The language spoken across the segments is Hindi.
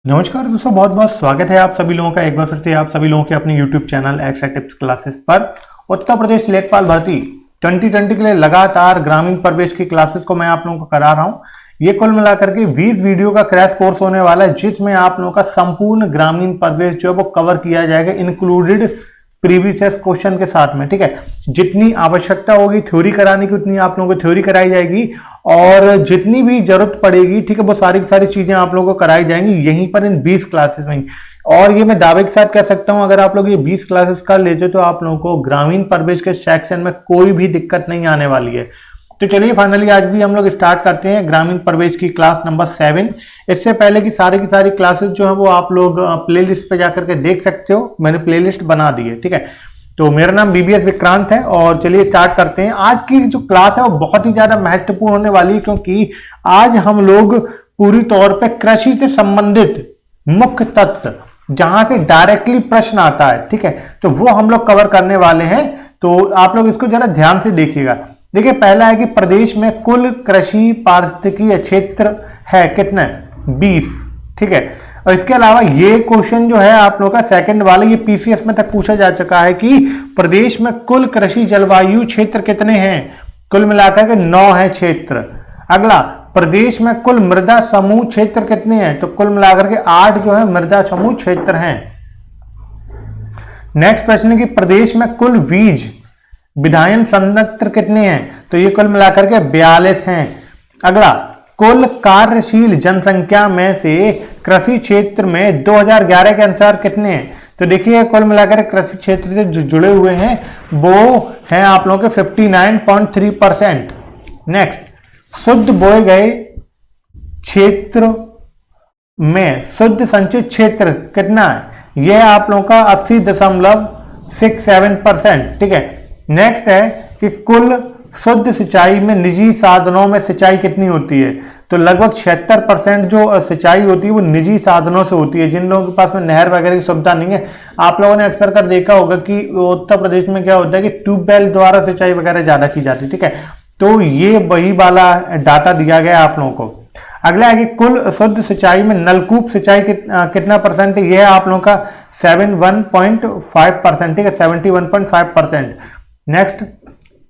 नमस्कार दोस्तों, बहुत बहुत स्वागत है आप सभी लोगों का एक बार फिर से आप सभी लोगों के अपने YouTube channel extra tips classes पर। उत्तर प्रदेश लेखपाल भर्ती 2020 के लिए लगातार ग्रामीण प्रवेश की क्लासेस को मैं आप लोगों को करा रहा हूं। ये कुल मिलाकर के 20 वीडियो का क्रैश कोर्स होने वाला है, जिसमें आप लोगों का संपूर्ण ग्रामीण प्रवेश जो है वो कवर किया जाएगा, इंक्लूडेड प्रीवियस क्वेश्चन के साथ में। ठीक है, जितनी आवश्यकता होगी थ्योरी कराने की उतनी आप लोगों को थ्योरी कराई जाएगी और जितनी भी जरूरत पड़ेगी, ठीक है, वो सारी की सारी चीजें आप लोगों को कराई जाएंगी यहीं पर इन 20 क्लासेस में। और ये मैं दावे के साथ कह सकता हूं, अगर आप लोग ये 20 क्लासेस कर लेते तो आप लोगों को ग्रामीण प्रवेश के सेक्शन में कोई भी दिक्कत नहीं आने वाली है। तो चलिए फाइनली आज भी हम लोग स्टार्ट करते हैं ग्रामीण प्रवेश की क्लास नंबर 7। इससे पहले की सारी क्लासेस जो है वो आप लोग प्लेलिस्ट पे जाकर के देख सकते हो, मैंने प्लेलिस्ट बना दी है। ठीक है, तो मेरा नाम बीबीएस विक्रांत है और चलिए स्टार्ट करते हैं। आज की जो क्लास है वो बहुत ही ज्यादा महत्वपूर्ण होने वाली है, क्योंकि आज हम लोग पूरी तौर पे कृषि से संबंधित मुख्य तत्व जहां से डायरेक्टली प्रश्न आता है, ठीक है, तो वो हम लोग कवर करने वाले हैं। तो आप लोग इसको जरा ध्यान से देखिएगा। देखिए, पहला है कि प्रदेश में कुल कृषि पारिस्थितिकीय क्षेत्र है कितना? 20। ठीक है, और इसके अलावा ये क्वेश्चन जो है आप लोगों का सेकंड वाला, ये पीसीएस में तक पूछा जा चुका है कि प्रदेश में कुल कृषि जलवायु क्षेत्र कितने हैं? कुल मिलाकर के 9 है क्षेत्र। अगला, प्रदेश में कुल मृदा समूह क्षेत्र कितने हैं? तो कुल मिलाकर के 8 जो है मृदा समूह क्षेत्र हैं। नेक्स्ट प्रश्न है कि प्रदेश में कुल बीज विधायन संयंत्र कितने हैं? तो ये कुल मिलाकर के 42 हैं। अगला, कुल कार्यशील जनसंख्या में से कृषि क्षेत्र में 2011 के अनुसार कितने हैं? तो देखिए, कुल मिलाकर कृषि क्षेत्र से जो जुड़े हुए हैं वो हैं आप लोगों के 59.3%। नेक्स्ट, शुद्ध बोए गए क्षेत्र में शुद्ध संचित क्षेत्र कितना है? यह आप लोगों का 80.67%। ठीक है, नेक्स्ट है कि कुल शुद्ध सिंचाई में निजी साधनों में सिंचाई कितनी होती है? तो लगभग 76% जो सिंचाई होती है वो निजी साधनों से होती है, जिन लोगों के पास में नहर वगैरह की सुविधा नहीं है। आप लोगों ने अक्सर कर देखा होगा कि उत्तर प्रदेश में क्या होता है कि ट्यूबवेल द्वारा सिंचाई वगैरह ज्यादा की जाती है। ठीक है, तो ये वही वाला डाटा दिया गया आप लोगों को। अगला है कि कुल शुद्ध सिंचाई में नलकूप सिंचाई कितना परसेंट है? यह आप लोगों का 71.5%। ठीक है, 71.5%। नेक्स्ट,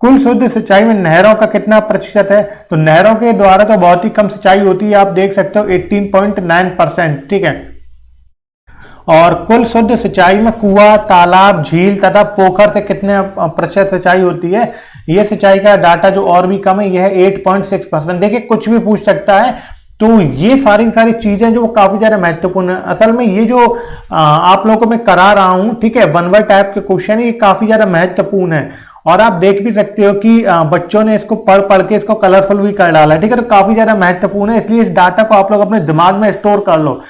कुल शुद्ध सिंचाई में नहरों का कितना प्रतिशत है? तो नहरों के द्वारा तो बहुत ही कम सिंचाई होती है, आप देख सकते हो 18.9%। ठीक है, और कुल शुद्ध सिंचाई में कुआं, तालाब, झील तथा पोखर से कितने प्रतिशत सिंचाई होती है? यह सिंचाई का डाटा जो और भी कम है, यह है 8.6%। देखिए, कुछ भी पूछ सकता है, तो ये सारी चीजें जो काफी ज्यादा महत्वपूर्ण है। असल में ये जो आप लोगों को मैं करा रहा हूं, ठीक है, 1 वर्ड टाइप के क्वेश्चन, ये काफी ज्यादा महत्वपूर्ण है। और आप देख भी सकते हो कि बच्चों ने इसको पढ़ के इसको कलरफुल भी कर डाला है। ठीक है, तो काफी ज्यादा महत्वपूर्ण है, इसलिए इस डाटा को आप लोग अपने दिमाग में स्टोर कर लो।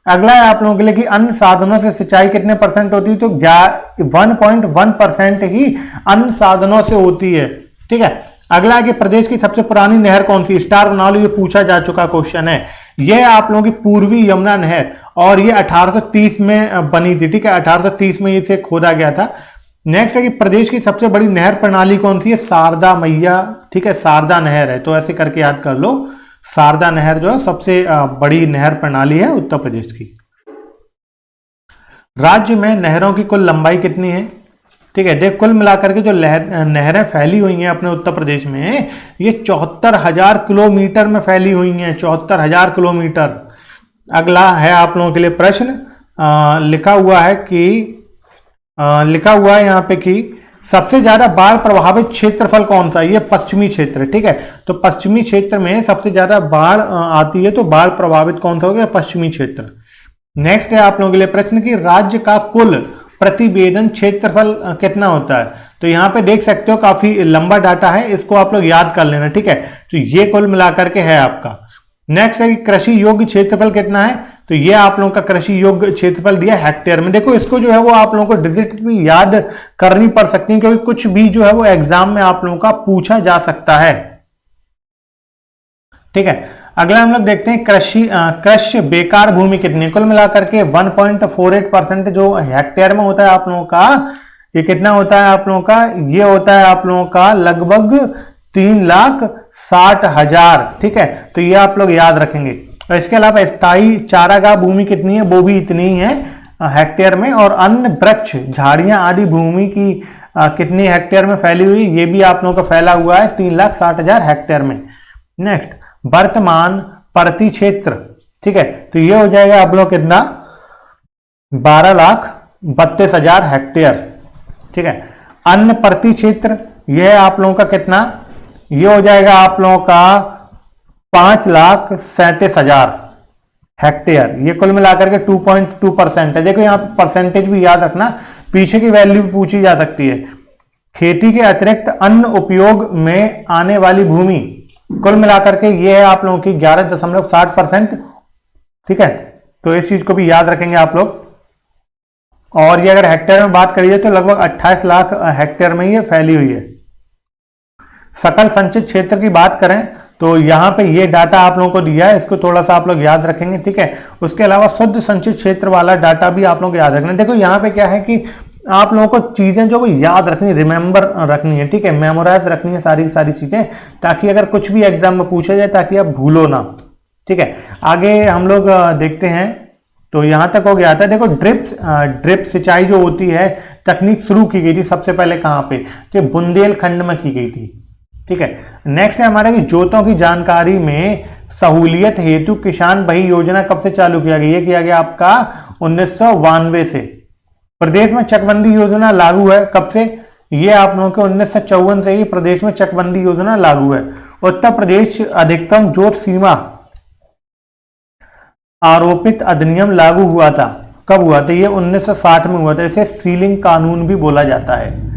अगला है आप लोगों के लिए कि अन्य साधनों से सिंचाई कितने परसेंट होती है? तो 1.1% ही अन्य साधनों से होती है। ठीक है, अगला है कि प्रदेश की सबसे पुरानी नहर कौन सी? स्टार बना लो, ये पूछा जा चुका क्वेश्चन है। यह आप लोगों की पूर्वी यमुना नहर, और ये 1830 में बनी थी। ठीक है, 1830 में इसे खोदा गया था। नेक्स्ट है कि प्रदेश की सबसे बड़ी नहर प्रणाली कौन सी है? शारदा मैया। ठीक है, शारदा नहर है, तो ऐसे करके याद कर लो। शारदा नहर जो है सबसे बड़ी नहर प्रणाली है उत्तर प्रदेश की। राज्य में नहरों की कुल लंबाई कितनी है? ठीक है, देख, कुल मिलाकर के जो नहरें फैली हुई हैं अपने उत्तर प्रदेश में, ये 74,000 किलोमीटर में फैली हुई हैं, 74,000 किलोमीटर। अगला है आप लोगों के लिए प्रश्न, लिखा हुआ है यहाँ पे कि सबसे ज्यादा बाढ़ प्रभावित क्षेत्रफल कौन सा? ये पश्चिमी क्षेत्र। ठीक है, तो पश्चिमी क्षेत्र में सबसे ज्यादा बाढ़ आती है, तो बाढ़ प्रभावित कौन सा हो गया? पश्चिमी क्षेत्र। नेक्स्ट है आप लोगों के लिए प्रश्न कि राज्य का कुल प्रतिवेदन क्षेत्रफल कितना होता है? तो यहाँ पे देख सकते हो काफी लंबा डाटा है, इसको आप लोग याद कर लेना। ठीक है, तो ये कुल मिलाकर के है आपका। नेक्स्ट है कि कृषि योग्य क्षेत्रफल कितना है? तो ये आप लोगों का कृषि योग्य क्षेत्रफल दिया हेक्टेयर में। देखो, इसको जो है वो आप लोगों को डिजिट भी याद करनी पड़ सकती है, क्योंकि कुछ भी जो है वो एग्जाम में आप लोगों का पूछा जा सकता है। ठीक है, अगला हम लोग देखते हैं कृषि बेकार भूमि कितनी है? कुल मिलाकर के 1.48% जो हेक्टेयर में होता है आप लोगों का, ये कितना होता है आप लोगों का? ये होता है आप लोगों का लगभग 3,60,000। ठीक है, तो ये आप लोग याद रखेंगे। और इसके अलावा स्थायी चारागाह भूमि कितनी है, वो भी इतनी ही है हेक्टेयर में। और अन्य वृक्ष झाड़ियां आदि भूमि की कितनी हेक्टेयर में फैली हुई, ये भी आप लोगों का फैला हुआ है 3,60,000 हेक्टेयर में। नेक्स्ट, वर्तमान प्रति क्षेत्र, ठीक है, तो ये हो जाएगा आप लोग कितना, 12,32,000 हेक्टेयर, ठीक है। अन्य प्रति क्षेत्र ये आप लोगों का कितना, ये हो जाएगा आप लोगों का 5,37,000 हेक्टेयर। ये कुल मिलाकर के 2.2% है। देखो यहाँ परसेंटेज भी याद रखना, पीछे की वैल्यू पूछी जा सकती है। खेती के अतिरिक्त अन्य उपयोग में आने वाली भूमि कुल मिलाकर के ये है आप लोगों की 11.60%, ठीक है। तो इस चीज को भी याद रखेंगे आप लोग। और ये अगर हेक्टेयर में बात करिए तो लगभग 28 लाख हेक्टेयर में ये फैली हुई है। सकल संचित क्षेत्र की बात करें तो यहाँ पे ये डाटा आप लोगों को दिया है, इसको थोड़ा सा आप लोग याद रखेंगे, ठीक है। उसके अलावा शुद्ध संचित क्षेत्र वाला डाटा भी आप लोग याद रखना। देखो यहाँ पे क्या है कि आप लोगों को चीजें जो याद रखनी, रिमेंबर रखनी है, ठीक है, मेमोराइज रखनी है सारी चीजें, ताकि अगर कुछ भी एग्जाम में पूछा जाए ताकि आप भूलो ना, ठीक है। आगे हम लोग देखते हैं, तो यहां तक हो गया था। देखो ड्रिप सिंचाई जो होती है तकनीक शुरू की गई थी सबसे पहले कहां पे, जो बुंदेलखंड में की गई थी, ठीक है। नेक्स्ट है हमारा कि जोतों की जानकारी में सहूलियत हेतु किसान बही योजना कब से चालू किया गया, ये किया गया आपका 1992 से। प्रदेश में चकबंदी योजना लागू है कब से, ये आप लोगों के 1954 से ही प्रदेश में चकबंदी योजना लागू है। उत्तर प्रदेश अधिकतम जोत सीमा आरोपित अधिनियम लागू हुआ था, कब हुआ था, ये 1960 में हुआ था। इसे सीलिंग कानून भी बोला जाता है।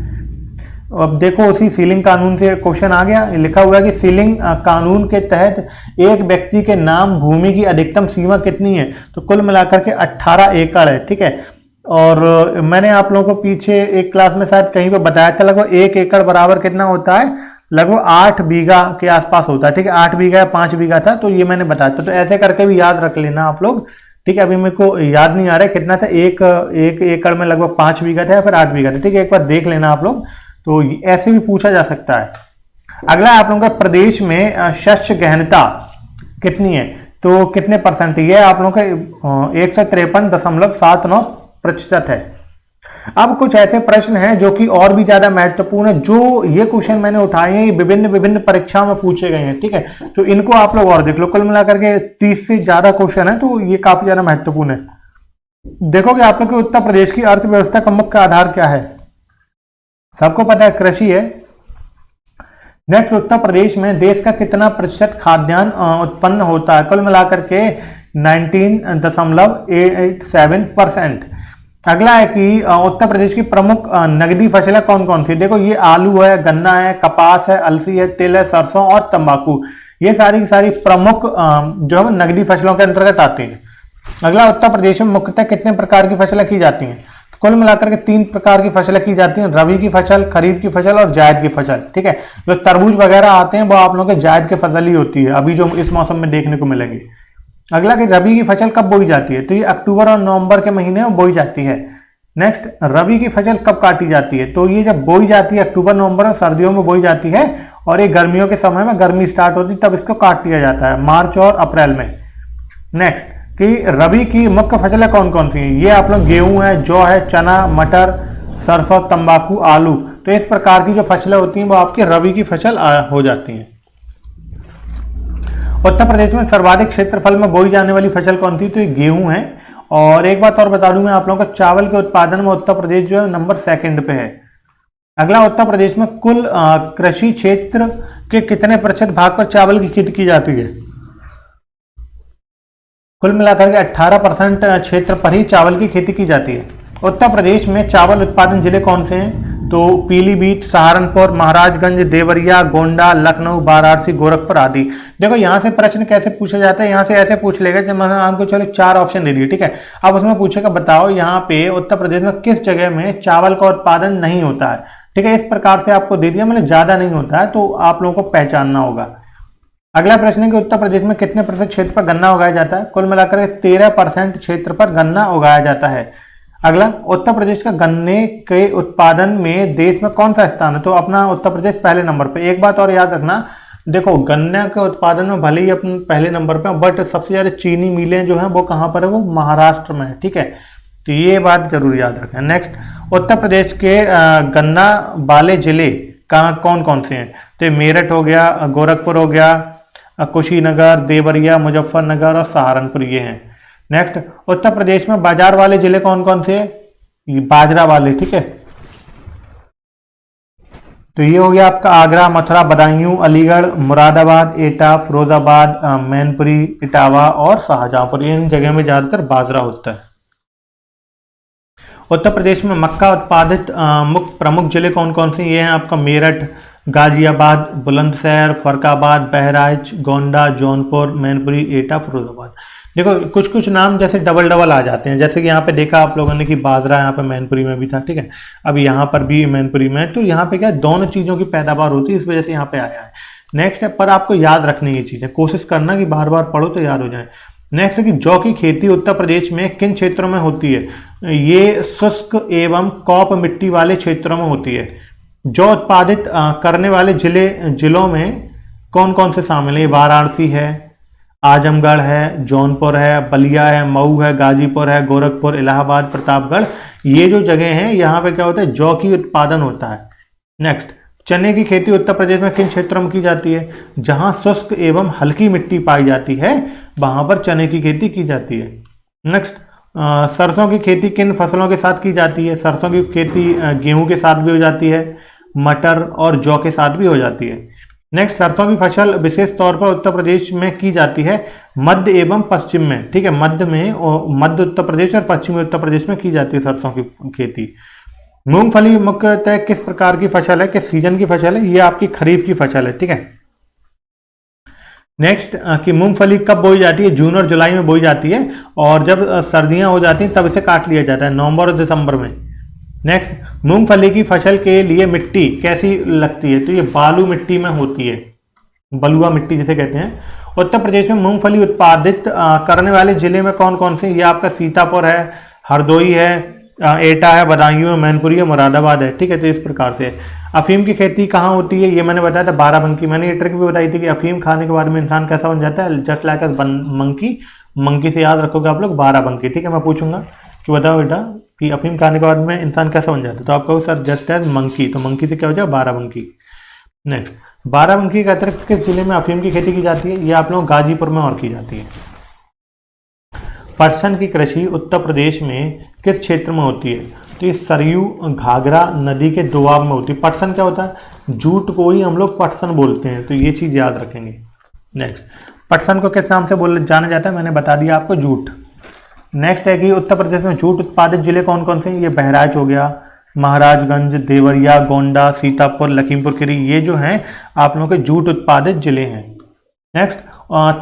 अब देखो उसी सीलिंग कानून से क्वेश्चन आ गया, लिखा हुआ है कि सीलिंग कानून के तहत एक व्यक्ति के नाम भूमि की अधिकतम सीमा कितनी है, तो कुल मिलाकर के 18 एकड़ है, ठीक है। और मैंने आप लोगों को पीछे एक क्लास में शायद कहीं पर बताया था, लगभग 1 एकड़ बराबर कितना होता है, लगभग 8 बीघा के आसपास होता है, ठीक है। 8 बीघा या 5 बीघा था, तो ये मैंने बताया था। तो ऐसे करके भी याद रख लेना आप लोग, ठीक है। अभी मेरे को याद नहीं आ रहा है कितना था, एक एकड़ में लगभग 5 बीघा था या फिर 8 बीघा था, ठीक है। एक बार देख लेना आप लोग, तो ऐसे भी पूछा जा सकता है। अगला आप लोगों का प्रदेश में शस्य गहनता कितनी है, तो कितने परसेंट, ये आप लोगों का 153.79% है। अब कुछ ऐसे प्रश्न हैं जो कि और भी ज्यादा महत्वपूर्ण है, जो ये क्वेश्चन मैंने उठाए हैं, ये विभिन्न परीक्षाओं में पूछे गए हैं, ठीक है। तो इनको आप लोग और देख लो, कुल मिलाकर के 30 से ज्यादा क्वेश्चन है, तो ये काफी ज्यादा महत्वपूर्ण है। देखोगे आप लोग उत्तर प्रदेश की अर्थव्यवस्था का मुख्य आधार क्या है, सबको पता है कृषि है। नेक्स्ट, उत्तर प्रदेश में देश का कितना प्रतिशत खाद्यान्न उत्पन्न होता है, कुल मिलाकर के 19.87%। अगला है कि उत्तर प्रदेश की प्रमुख नगदी फसलें कौन कौन सी, देखो ये आलू है, गन्ना है, कपास है, अलसी है, तिल है, सरसों और तंबाकू, ये सारी की सारी प्रमुख जो है नगदी फसलों के अंतर्गत आती हैं। अगला, उत्तर प्रदेश में मुख्यतः कितने प्रकार की फसलें की जाती हैं, कुल मिलाकर के 3 प्रकार की फसलें की जाती हैं, रबी की फसल, खरीफ की फसल और जायद की फसल, ठीक है। जो तरबूज वगैरह आते हैं वो आप लोगों के जायद की फसल ही होती है, अभी जो इस मौसम में देखने को मिलेंगे। अगला कि रबी की फसल कब बोई जाती है, तो ये अक्टूबर और नवंबर के महीने में बोई जाती है। नेक्स्ट, रबी की फसल कब काटी जाती है, तो ये जब बोई जाती है अक्टूबर नवंबर में, सर्दियों में बोई जाती है, और ये गर्मियों के समय में गर्मी स्टार्ट होती है तब इसको काट दिया जाता है, मार्च और अप्रैल में। नेक्स्ट कि रबी की मुख्य फसलें कौन कौन सी हैं, ये आप लोग गेहूं है, जौ है, चना, मटर, सरसों, तंबाकू, आलू, तो इस प्रकार की जो फसलें होती हैं वो आपकी रबी की फसल हो जाती हैं। उत्तर प्रदेश में सर्वाधिक क्षेत्रफल में बोई जाने वाली फसल कौन थी, तो ये गेहूं है। और एक बात और बता दूं मैं आप लोगों को, चावल के उत्पादन में उत्तर प्रदेश जो है नंबर 2 पे है। अगला, उत्तर प्रदेश में कुल कृषि क्षेत्र के कितने प्रतिशत भाग पर चावल की खेती की जाती है, कुल मिलाकर के 18% क्षेत्र पर ही चावल की खेती की जाती है। उत्तर प्रदेश में चावल उत्पादन जिले कौन से हैं, तो पीलीभीत, सहारनपुर, महाराजगंज, देवरिया, गोंडा, लखनऊ, वाराणसी, गोरखपुर आदि। देखो यहाँ से प्रश्न कैसे पूछा जाता है, यहाँ से ऐसे पूछ लेगा जब मैंने आपको चलो 4 ऑप्शन दे दिए, ठीक है। अब उसमें पूछेगा बताओ यहाँ पे उत्तर प्रदेश में किस जगह में चावल का उत्पादन नहीं होता है, ठीक है। इस प्रकार से आपको दे दिया, मतलब ज्यादा नहीं होता है, तो आप लोगों को पहचानना होगा। अगला प्रश्न है कि उत्तर प्रदेश में कितने प्रतिशत क्षेत्र पर गन्ना उगाया जाता है, कुल मिलाकर 13% क्षेत्र पर गन्ना उगाया जाता है। अगला, उत्तर प्रदेश का गन्ने के उत्पादन में देश में कौन सा स्थान है, तो अपना उत्तर प्रदेश पहले नंबर पे। एक बात और याद रखना, देखो गन्ना के उत्पादन में भले ही अपन पहले नंबर पे, बट सबसे ज्यादा चीनी मिलें जो हैं वो कहाँ पर है, वो महाराष्ट्र में है। ठीक है, तो ये बात जरूर याद रखें। नेक्स्ट, उत्तर प्रदेश के गन्ना वाले जिले कहाँ कौन कौन से हैं? तो मेरठ हो गया, गोरखपुर हो गया, कुशीनगर, देवरिया, मुजफ्फरनगर और सहारनपुर, ये हैं। नेक्स्ट, उत्तर प्रदेश में बाजार वाले जिले कौन कौन से हैं? ये बाजरा वाले। ठीक है, तो ये हो गया आपका आगरा, मथुरा, बदायूं, अलीगढ़, मुरादाबाद, एटा, फिरोजाबाद, मैनपुरी, इटावा और शाहजहांपुर। इन जगह में ज्यादातर बाजरा होता है। उत्तर प्रदेश में मक्का उत्पादित मुख्य प्रमुख जिले कौन कौन से? ये हैं आपका मेरठ, गाजियाबाद, बुलंदशहर, फरक्काबाद, बहराइच, गोंडा, जौनपुर, मैनपुरी, एटा, फिरोजाबाद। देखो कुछ कुछ नाम जैसे डबल डबल आ जाते हैं, जैसे कि यहाँ पे देखा आप लोगों ने कि बाजरा यहाँ पे मैनपुरी में भी था। ठीक है, अब यहाँ पर भी मैनपुरी में, तो यहाँ पे क्या दोनों चीजों की पैदावार होती है, इस वजह से यहाँ पे आया है। नेक्स्ट है, पर आपको याद रखनी ये चीजें, कोशिश करना कि बार बार पढ़ो तो याद हो जाए। नेक्स्ट है कि जौ की खेती उत्तर प्रदेश में किन क्षेत्रों में होती है? ये शुष्क एवं कौप मिट्टी वाले क्षेत्रों में होती है। जौ उत्पादित करने वाले जिलों में कौन कौन से शामिल है? वाराणसी है, आजमगढ़ है, जौनपुर है, बलिया है, मऊ है, गाजीपुर है, गोरखपुर, इलाहाबाद, प्रतापगढ़। ये जो जगह हैं यहाँ पे क्या होता है? जौ की उत्पादन होता है। नेक्स्ट, चने की खेती उत्तर प्रदेश में किन क्षेत्रों में की जाती है? जहां शुष्क एवं हल्की मिट्टी पाई जाती है वहां पर चने की खेती की जाती है। नेक्स्ट, सरसों की खेती किन फसलों के साथ की जाती है? सरसों की खेती गेहूं के साथ भी हो जाती है, मटर और जौ के साथ भी हो जाती है। नेक्स्ट, सरसों की फसल विशेष तौर पर उत्तर प्रदेश में की जाती है मध्य एवं पश्चिम में। ठीक है, मध्य उत्तर प्रदेश और पश्चिमी उत्तर प्रदेश में की जाती है सरसों की खेती। मूंगफली मुख्यतः किस प्रकार की फसल है, किस सीजन की फसल है? ये आपकी खरीफ की फसल है। ठीक है, नेक्स्ट कि मूंगफली कब बोई जाती है? जून और जुलाई में बोई जाती है, और जब सर्दियां हो जाती हैं तब इसे काट लिया जाता है, नवंबर और दिसंबर में। नेक्स्ट, मूंगफली की फसल के लिए मिट्टी कैसी लगती है? तो ये बालू मिट्टी में होती है, बलुआ मिट्टी जिसे कहते हैं। उत्तर प्रदेश में मूंगफली उत्पादित करने वाले जिले में कौन कौन से? ये आपका सीतापुर है, हरदोई है, एटा है, बदायूं है, मैनपुरी है, मुरादाबाद है। ठीक है, तो इस प्रकार से। अफीम की खेती कहाँ होती है? ये मैंने बताया था बाराबंकी। मैंने ये ट्रिक भी बताई थी कि अफीम खाने के बाद में इंसान कैसा बन जाता है? Just like monkey. मंकी से याद रखोगे आप लोग बाराबंकी। ठीक है, मैं पूछूंगा कि बताओ बेटा कि अफीम खाने के बाद में इंसान कैसा बन जाता है, तो आप कहो सर जस्ट एज मंकी, तो मंकी से क्या हो जाए? बाराबंकी। नेक्स्ट, बाराबंकी के अतिरिक्त किस जिले में अफीम की खेती की जाती है? ये आप लोग गाजीपुर में और की जाती है। पटसन की कृषि उत्तर प्रदेश में किस क्षेत्र में होती है? तो ये सरयू घाघरा नदी के दोआब में होती है। पटसन क्या होता है? जूट को ही हम लोग पटसन बोलते हैं, तो ये चीज याद रखेंगे। नेक्स्ट, पटसन को किस नाम से जाना जाता है? मैंने बता दिया आपको, जूट। नेक्स्ट है कि उत्तर प्रदेश में जूट उत्पादित जिले कौन कौन से हैं? ये बहराइच हो गया, महाराजगंज, देवरिया, गोंडा, सीतापुर, लखीमपुर खीरी, ये जो हैं आप लोगों के जूट उत्पादित जिले हैं। नेक्स्ट,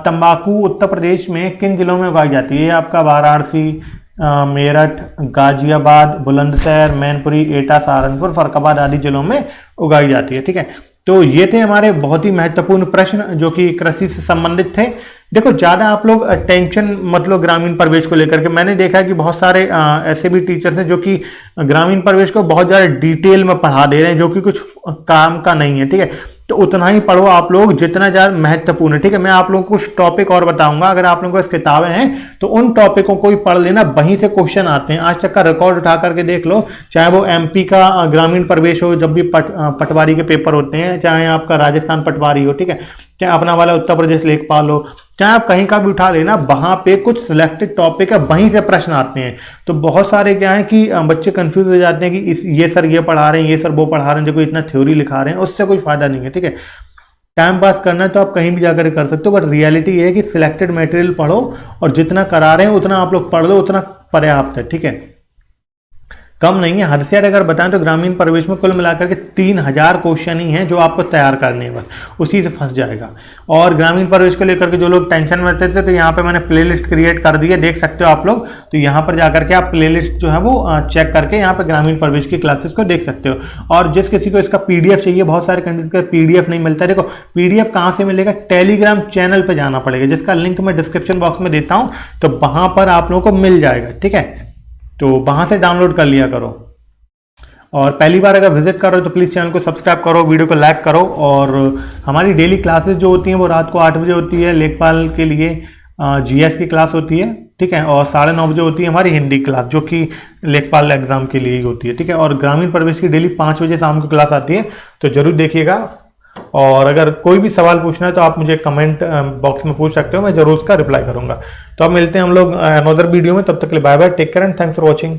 तंबाकू उत्तर प्रदेश में किन जिलों में उगाई जाती है? आपका वाराणसी, मेरठ, गाजियाबाद, बुलंदशहर, मैनपुरी, एटा, सहारनपुर, फरक्काबाद आदि जिलों में उगाई जाती है। ठीक है, तो ये थे हमारे बहुत ही महत्वपूर्ण प्रश्न जो कि कृषि से संबंधित थे। देखो ज्यादा आप लोग टेंशन मत लो ग्रामीण परिवेश को लेकर के। मैंने देखा है कि बहुत सारे ऐसे भी टीचर्स हैं जो कि ग्रामीण परिवेश को बहुत ज्यादा डिटेल में पढ़ा दे रहे हैं, जो कि कुछ काम का नहीं है। ठीक है, तो उतना ही पढ़ो आप लोग जितना ज्यादा महत्वपूर्ण है। ठीक है, मैं आप लोगों को कुछ टॉपिक और बताऊंगा। अगर आप लोगों को इस किताबें हैं तो उन टॉपिकों को भी पढ़ लेना, वहीं से क्वेश्चन आते हैं। आज तक का रिकॉर्ड उठा करके देख लो, चाहे वो एमपी का ग्रामीण परिवेश हो, जब भी पटवारी के पेपर होते हैं, चाहे आपका राजस्थान पटवारी हो, ठीक है, चाहे अपना वाला उत्तर प्रदेश लेखपाल हो, चाहे आप कहीं का भी उठा लेना, वहां पे कुछ सिलेक्टेड टॉपिक है, वहीं से प्रश्न आते हैं। तो बहुत सारे क्या है कि बच्चे कंफ्यूज हो जाते हैं कि ये सर ये पढ़ा रहे हैं, ये सर वो पढ़ा रहे हैं, जो इतना थ्योरी लिखा रहे हैं, उससे कोई फायदा नहीं है। ठीक है, टाइम पास करना है तो आप कहीं भी जाकर कर सकते हो, बट रियलिटी ये है कि सिलेक्टेड मटेरियल पढ़ो और जितना करा रहे हैं उतना आप लोग पढ़ लो, उतना पर्याप्त है। ठीक है, कम नहीं है। हद से अगर बताएं तो ग्रामीण परिवेश में कुल मिलाकर के 3000 क्वेश्चन ही हैं जो आपको तैयार करने हैं, बस उसी से फंस जाएगा। और ग्रामीण परिवेश को लेकर के जो लोग टेंशन में रहते थे, तो यहाँ पे मैंने प्लेलिस्ट क्रिएट कर दी है, देख सकते हो आप लोग। तो यहाँ पर जाकर के आप प्लेलिस्ट जो है वो चेक करके यहाँ पे ग्रामीण परिवेश की क्लासेस को देख सकते हो। और जिस किसी को इसका पीडीएफ चाहिए, बहुत सारे कैंडिडेट का पीडीएफ नहीं मिलता है। देखो पीडीएफ कहाँ से मिलेगा? टेलीग्राम चैनल पर जाना पड़ेगा, जिसका लिंक मैं डिस्क्रिप्शन बॉक्स में देता हूँ, तो वहां पर आप लोगों को मिल जाएगा। ठीक है, तो वहां से डाउनलोड कर लिया करो। और पहली बार अगर विजिट कर रहे हो तो प्लीज़ चैनल को सब्सक्राइब करो, वीडियो को लाइक करो। और हमारी डेली क्लासेस जो होती हैं वो रात को 8 बजे होती है लेखपाल के लिए, जीएस की क्लास होती है, ठीक है। और 9:30 बजे होती है हमारी हिंदी क्लास, जो कि लेखपाल एग्जाम के लिए ही होती है, ठीक है। और ग्रामीण प्रवेश की डेली 5 बजे शाम को क्लास आती है, तो जरूर देखिएगा। और अगर कोई भी सवाल पूछना है तो आप मुझे कमेंट बॉक्स में पूछ सकते हो, मैं जरूर उसका रिप्लाई करूंगा। तो अब मिलते हैं हम लोग अनदर वीडियो में, तब तक के लिए bye bye, take care and thanks for watching.